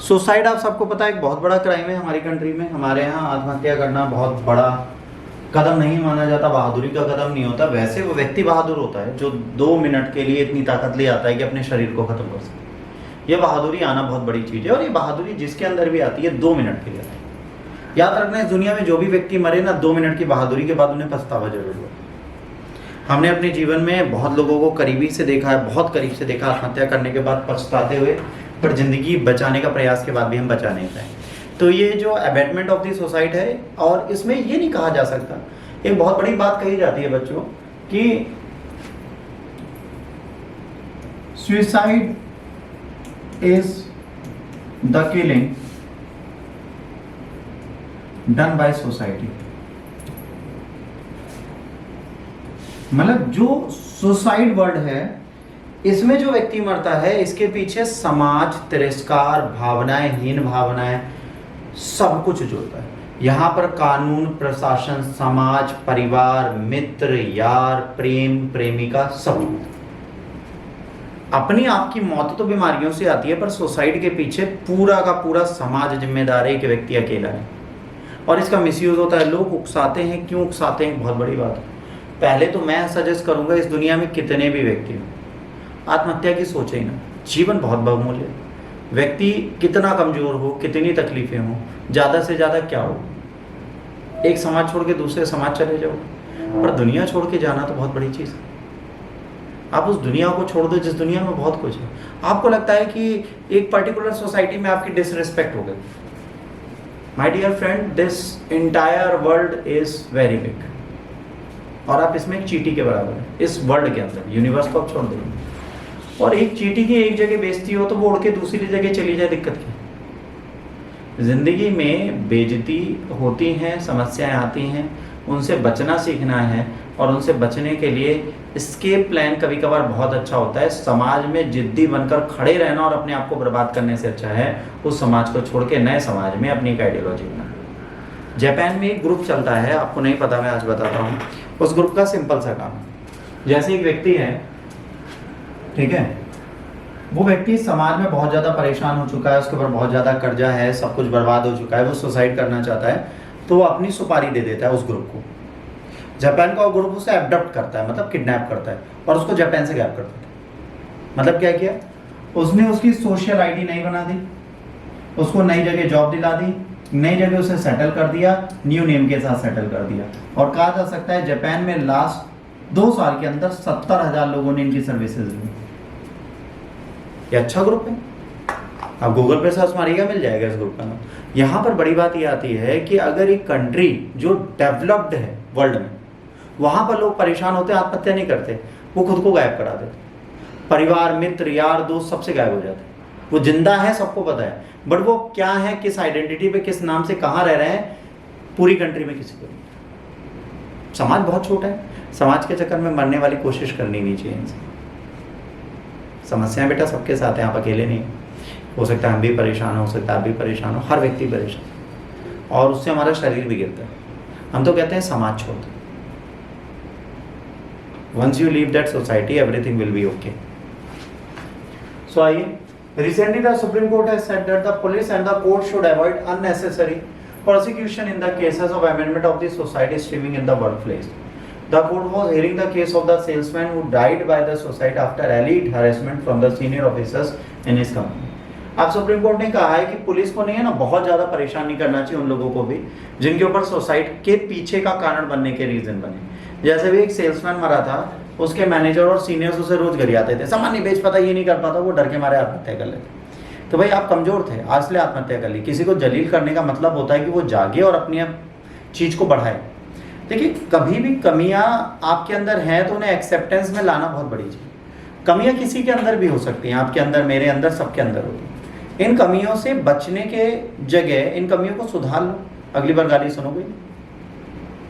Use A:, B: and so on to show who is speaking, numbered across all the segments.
A: Suicide आप सबको पता है एक बहुत बड़ा क्राइम है हमारी कंट्री में। हमारे यहाँ आत्महत्या करना बहुत बड़ा कदम नहीं माना जाता, बहादुरी का कदम नहीं होता। वैसे वो व्यक्ति बहादुर होता है जो 2 मिनट के लिए इतनी ताकत ले आता है कि अपने शरीर को खत्म कर सके। ये बहादुरी आना बहुत बड़ी चीज़ है, और ये बहादुरी जिसके अंदर भी आती है 2 मिनट के लिए आती है। याद रखना, इस दुनिया में जो भी व्यक्ति मरे ना, 2 मिनट की बहादुरी के बाद उन्हें पछतावा जरूर हुआ। हमने अपने जीवन में बहुत लोगों को करीबी से देखा है, बहुत करीब से देखा आत्महत्या करने के बाद पछताते हुए, पर जिंदगी बचाने का प्रयास के बाद भी हम बचा नहीं पाए। तो ये जो अबैटमेंट ऑफ द सुसाइड है, और इसमें ये नहीं कहा जा सकता, एक बहुत बड़ी बात कही जाती है बच्चों कि suicide is the killing done by society. मतलब जो सुसाइड वर्ड है, इसमें जो व्यक्ति मरता है, इसके पीछे समाज, तिरस्कार, भावनाएं, हीन भावनाएं, सब कुछ जुड़ता है। यहाँ पर कानून, प्रशासन, समाज, परिवार, मित्र, यार, प्रेम, प्रेमिका, सब। अपनी आपकी मौत तो बीमारियों से आती है, पर सुसाइड के पीछे पूरा का पूरा समाज जिम्मेदार है कि व्यक्ति अकेला है, और इसका मिसयूज होता है। लोग उकसाते हैं, क्यों उकसाते हैं, बहुत बड़ी बात है। पहले तो मैं सजेस्ट करूंगा, इस दुनिया में कितने भी व्यक्ति हो, आत्महत्या की सोचे ही ना। जीवन बहुत बहुमूल्य है। व्यक्ति कितना कमजोर हो, कितनी तकलीफें हो, ज़्यादा से ज़्यादा क्या हो, एक समाज छोड़ के दूसरे समाज चले जाओ, पर दुनिया छोड़ के जाना तो बहुत बड़ी चीज़ है। आप उस दुनिया को छोड़ दो जिस दुनिया में बहुत कुछ है। आपको लगता है कि एक पर्टिकुलर सोसाइटी में आपकी डिसरिस्पेक्ट हो गई। My dear friend, this entire world is very big, और आप इसमें एक चींटी के बराबर है इस वर्ल्ड के अंदर। यूनिवर्स को आप छोड़ देंगे, और एक चींटी की एक जगह बेइज्जती हो तो वो उड़ के दूसरी जगह चली जाए, दिक्कत क्या। जिंदगी में बेइज्जती होती हैं, समस्याएं आती हैं, उनसे बचना सीखना है, और उनसे बचने के लिए एस्केप प्लान कभी कभार बहुत अच्छा होता है। समाज में जिद्दी बनकर खड़े रहना और अपने आप को बर्बाद करने से अच्छा है उस समाज को छोड़ के नए समाज में अपनी एक आइडियोलॉजी बनाना। जापान में एक ग्रुप चलता है, आपको नहीं पता, मैं आज बताता हूँ। उस ग्रुप का सिंपल सा काम, जैसे एक व्यक्ति है, ठीक है, वो व्यक्ति समाज में बहुत ज़्यादा परेशान हो चुका है, उसके ऊपर बहुत ज़्यादा कर्जा है, सब कुछ बर्बाद हो चुका है, वो सुसाइड करना चाहता है, तो वो अपनी सुपारी दे देता है उस ग्रुप को। जापान का वो ग्रुप उसे एबडप्ट करता है, मतलब किडनैप करता है, और उसको जापान से गायब कर देता है। मतलब क्या किया उसने, उसकी सोशल आईडी नई बना दी, उसको नई जगह जॉब दिला दी, नई जगह उसे सेटल कर दिया, न्यू नेम के साथ सेटल कर दिया। और कहा जा सकता है जापान में लास्ट 2 साल के अंदर 70,000 लोगों ने इनकी सर्विसेज ली। ये अच्छा ग्रुप है, आप गूगल पे सर्च मारिएगा, मिल जाएगा इस ग्रुप का नाम। यहाँ पर बड़ी बात ये आती है कि अगर एक कंट्री जो डेवलप्ड है वर्ल्ड में, वहाँ पर लोग परेशान होते, आत्महत्या नहीं करते, वो खुद को गायब करा देते। परिवार, मित्र, यार, दोस्त सबसे गायब हो जाते। वो जिंदा है, सबको पता है, बट वो क्या है, किस आइडेंटिटी पे, किस नाम से कहाँ रह रहे हैं, पूरी कंट्री में किसी को नहीं। समाज बहुत छोटा है, समाज के चक्कर में मरने वाली कोशिश करनी नहीं चाहिए इनसे। समस्याएं बेटा सबके साथ हैं, आप अकेले नहीं। हो सकता है हम भी परेशान हो सकता है आप भी परेशान हो, हर व्यक्ति परेशान, और उससे हमारा शरीर भी गिरता है। हम तो कहते हैं समाज छोड़ दो। Once you leave that society, everything will be okay. So आइए, recently the Supreme Court has said that the police and the court should avoid unnecessary prosecution in the cases of amendment of the society streaming in the workplace. The court was hearing the case of the salesman who died by the suicide after alleged harassment from the senior officers in his company. अब supreme court ने कहा है कि police को नहीं है ना, बहुत ज़्यादा परेशान नहीं करना चाहिए उन लोगों को भी जिनके ऊपर सुसाइड के पीछे का कारण बनने के रीजन बने। जैसे भी एक सेल्समैन मरा था, उसके मैनेजर और सीनियर्स उसे रोज घर आते थे, सामान नहीं बेच पाता, ये नहीं कर पाता, वो डर के मारे आत्महत्या कर लेते। तो भाई आप कमजोर थे, आज इसलिए आत्महत्या कर ली। किसी को जलील करने का मतलब होता है कि वो जागे और अपनी चीज़ को बढ़ाए। देखिए, कभी भी कमियां आपके अंदर हैं तो उन्हें एक्सेप्टेंस में लाना बहुत बड़ी चीज़। कमियां किसी के अंदर भी हो सकती हैं, आपके अंदर, मेरे अंदर, सबके अंदर होती हैं। इन कमियों से बचने के जगह इन कमियों को सुधार लो, अगली बार गाली सुनोगे,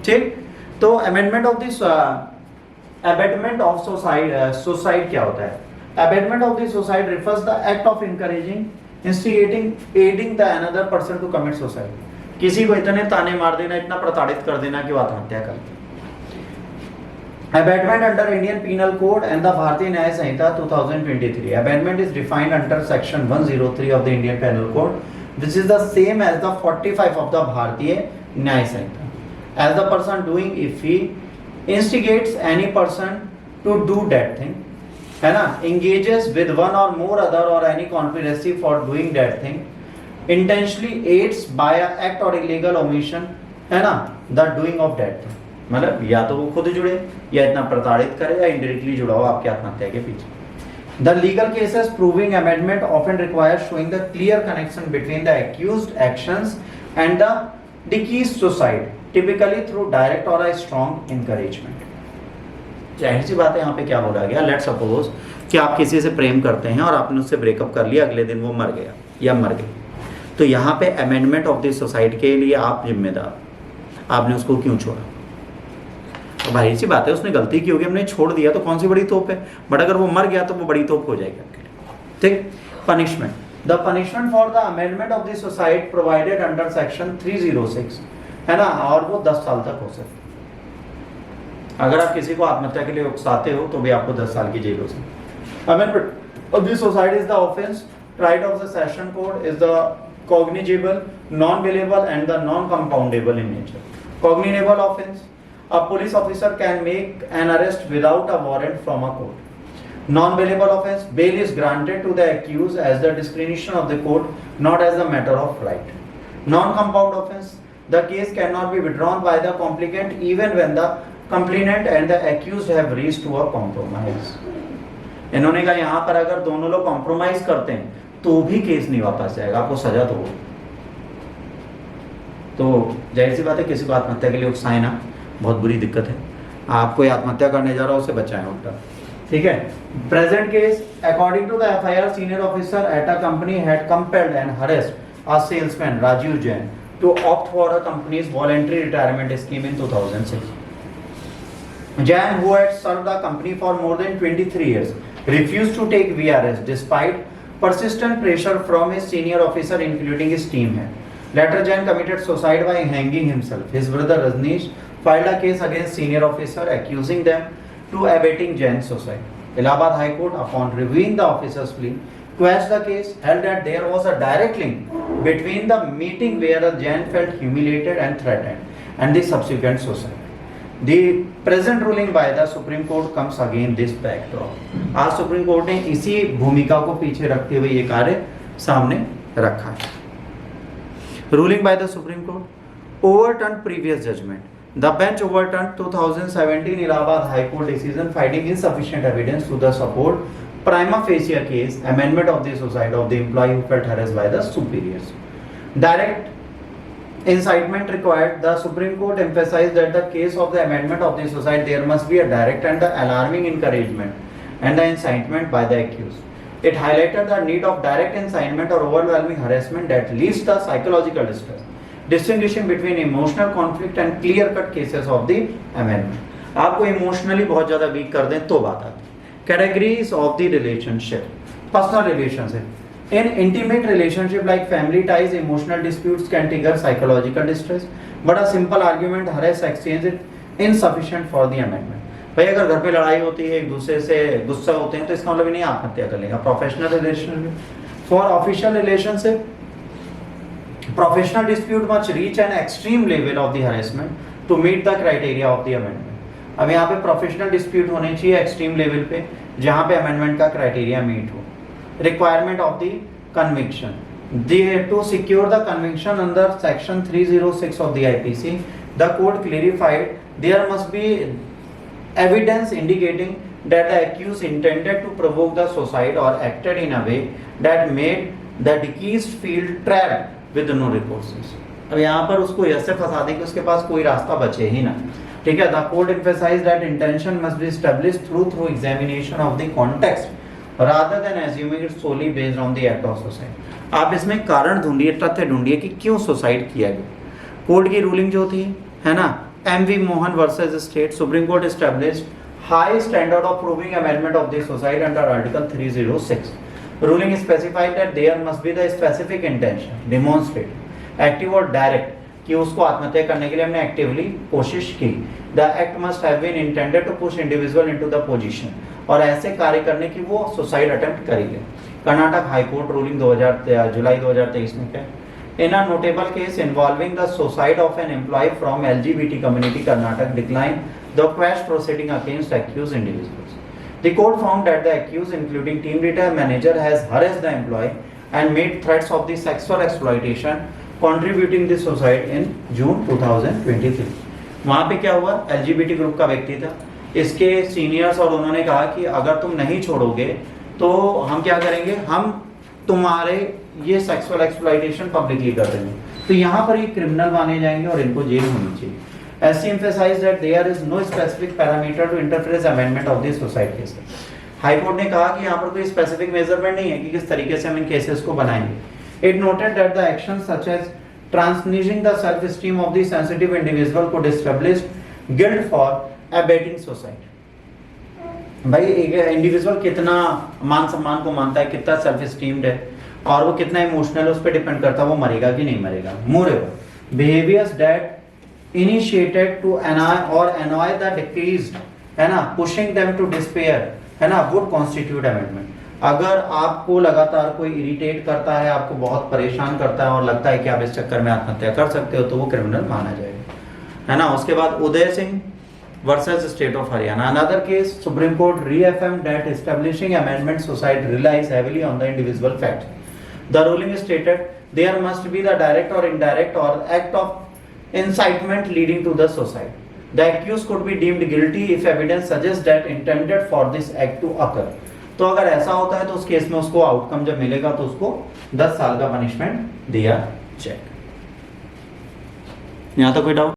A: ठीक। तो amendment of this abetment of suicide क्या होता है? Abetment of the suicide refers the act of encouraging, instigating, aiding the another person to commit suicide. किसी को इतने ताने मार देना, इतना प्रताड़ित कर देना कि वो आत्महत्या कर। Amendment under Indian Penal Code and the Bharatiya Nyaya Sanhita 2023. Amendment is defined under section 103 of the Indian Penal Code, which is the same as the 45 of the Bharatiya Nyaya Sanhita. As the person doing, if he instigates any person to do that thing, है ना, engages with one or more other or any conspiracy for doing that thing, intentionally aids by an act or illegal omission, है ना, the doing of that thing. मतलब या तो वो खुद जुड़े या इतना प्रताड़ित करे या इनडायरेक्टली जुड़ा हो आपके आत्महत्या के पीछे। The legal cases proving amendment often require showing the clear connection between the accused actions and the deceased suicide, typically through direct और अ स्ट्रॉन्ग एनकरेजमेंट। जाहिर सी बात है, यहाँ पे क्या बोला गया, लेट सपोज कि आप किसी से प्रेम करते हैं और आपने उससे ब्रेकअप कर लिया, अगले दिन वो मर गया या मर गई, तो यहाँ पे अमेंडमेंट ऑफ द सोसाइटी के लिए आप जिम्मेदार, आपने उसको क्यों छोड़ा। तो भाई सी बात है, उसने गलती की होगी, हमने छोड़ दिया तो कौन सी बड़ी तोप है, बट अगर वो मर गया तो वो बड़ी तोप हो जाएगी आपके लिए। ठीक। Punishment, the punishment for the amendment of the society provided under section 306, है ना, और वो 10 साल तक हो सकती। अगर आप किसी को आत्महत्या के लिए उकसाते हो तो भी आपको 10 साल की जेल हो सकती। Amendment of the society is the offence, right of the session code is the cognizable, non bailable and the non compoundable in nature. Cognizable offence, a police officer can make an arrest without a warrant from a court. Non-bailable offence, bail is granted to the accused as the discretion of the court, not as a matter of right. Non-compound offence, the case cannot be withdrawn by the complainant even when the complainant and the accused have reached to a compromise. इन्होंने कहा यहाँ पर अगर दोनों लोग compromise करते हैं तो भी केस नहीं वापस जाएगा, आपको सजा तो हो। तो जाहिर सी बात है, किसी को आत्महत्या के लिए उकसाए ना, बहुत बुरी दिक्कत है। आपको आत्महत्या करने जा रहा हो, उसे बचाएं उल्टा। ठीक है। Present case, according to the FIR, senior officer at a company had compelled and harassed a salesman Rajiv Jain to opt for a company's voluntary retirement scheme in 2006. Jain, who had served the company for more than 23 years, refused to take VRS despite persistent pressure from his senior officer, including his team head. Later, Jain committed suicide by hanging himself. His brother Rajneesh filed a case against senior officer accusing them to abetting Jain's suicide. Allahabad High Court, upon reviewing the officer's plea, quashed the case, held that there was a direct link between the meeting where Jain felt humiliated and threatened and the subsequent suicide. The present ruling by the Supreme Court comes against this backdrop. आज supreme court ने इसी भूमिका को पीछे रखते हुए ये कार्य सामने रखा है। Ruling by the Supreme Court overturned previous judgment. The bench overturned 2017 Allahabad High Court decision finding insufficient evidence to the support prima facie case amendment of the suicide of the employee who felt harassed by the superiors. Direct incitement required. The Supreme Court emphasized that the case of the amendment of the suicide, there must be a direct and the alarming encouragement and the incitement by the accused. It highlighted the need of direct incitement or overwhelming harassment that leads to psychological distress, distinguishing between emotional conflict and clear-cut cases of the amendment. आपको emotionally बहुत ज़्यादा weak कर दें तो बात आती है। Categories of the relationship, personal relationship. In intimate relationship like family ties, emotional disputes can trigger psychological distress, but a simple argument harsh exchange it insufficient for the amendment. भाई अगर घर पे लड़ाई होती है, एक दूसरे से गुस्सा होते हैं, तो इसका मतलब नहीं आत्महत्या कर लेगा। Professional relationship, for official relationship, professional dispute must reach an extreme level of the harassment to meet the criteria of the amendment. अब यहाँ पे प्रोफेशनल डिस्प्यूट होने चाहिए एक्सट्रीम लेवल पे, जहाँ पे अमेंडमेंट का क्राइटेरिया मीट हो। Requirement of the conviction, to secure the conviction under section 306 of the IPC, the court clarified there must be evidence indicating that the accused intended to provoke the suicide or acted in a way that made the deceased feel trapped with no recourses. अब यहाँ पर उसको ऐसे फंसा दें कि उसके पास कोई रास्ता बचे ही ना। ठीक है। The court emphasized that intention must be established through examination of the context rather than assuming it solely based on the act of suicide. आप इसमें कारण ढूंढिए, तथ्य ढूंढिए कि क्यों सुसाइड किया गया। कोर्ट की रूलिंग जो थी, है ना, MV Mohan versus state, supreme court established high standard of proving amendment of the suicide under Article 306. Ruling specified that there must be the specific intention, demonstrated, active or direct, कि उसको आत्महत्या करने के लिए हमने एक्टिवली कोशिश की। The act must have been intended to push individual into the position, और ऐसे कार्य करने की वो सुसाइड अटेम्प्ट करेंगे। Karnataka high court ruling July 2023 में क्या, in a notable case involving the suicide of an employee from LGBT community, Karnataka decline the quash proceeding against accused individuals. The court found that the accused, including team leader manager, has harassed the employee and made threats of the sexual exploitation, contributing the suicide in June 2023. वहाँ पे क्या हुआ, LGBT group का व्यक्ति था, इसके seniors और उन्होंने कहा कि अगर तुम नहीं छोड़ोगे तो हम क्या करेंगे, हम तुम्हारे ये सेक्सुअल एक्सप्लॉइटेशन पब्लिकली कर देंगे। तो यहाँ पर ये क्रिमिनल माने जाएंगे और इनको जेल होनी चाहिए। SC emphasized that there is no specific parameter to interface amendment of the suicide cases. High court ने कहा कि यहाँ पर कोई स्पेसिफिक मेजरमेंट नहीं है कि किस तरीके से हम इन केसेस को बनाएंगे। It noted that the actions such as transgression the self-esteem of the sensitive individual could establish guilt for abetting suicide. भाई एक इंडिविजुअल कितना मान सम्मान को मानता है, कितना सेल्फ एस्टीम्ड है और वो कितना इमोशनल, उस पर डिपेंड करता है वो मरेगा कि नहीं मरेगा। मोreover, behaviors that initiated to annoy the deceased, है ना, pushing them to despair, है ना, would constitute amendment। अगर आपको लगातार कोई इरिटेट करता है, आपको बहुत परेशान करता है और लगता है कि आप इस चक्कर में आत्महत्या कर सकते हो, तो वो क्रिमिनल माना जाएगा, है ना। उसके बाद Uday Singh versus state of Haryana, another case, supreme court reaffirmed that establishing amendment suicide relies heavily on the individual facts. The ruling stated there must be the direct or indirect or act of incitement leading to the suicide. The accused could be deemed guilty if evidence suggests that intended for this act to occur. तो अगर ऐसा होता है तो उस case में उसको outcome जब मिलेगा तो उसको 10 साल का पनिशमेंट दिया जाएगा। यहाँ तक कोई डाउट?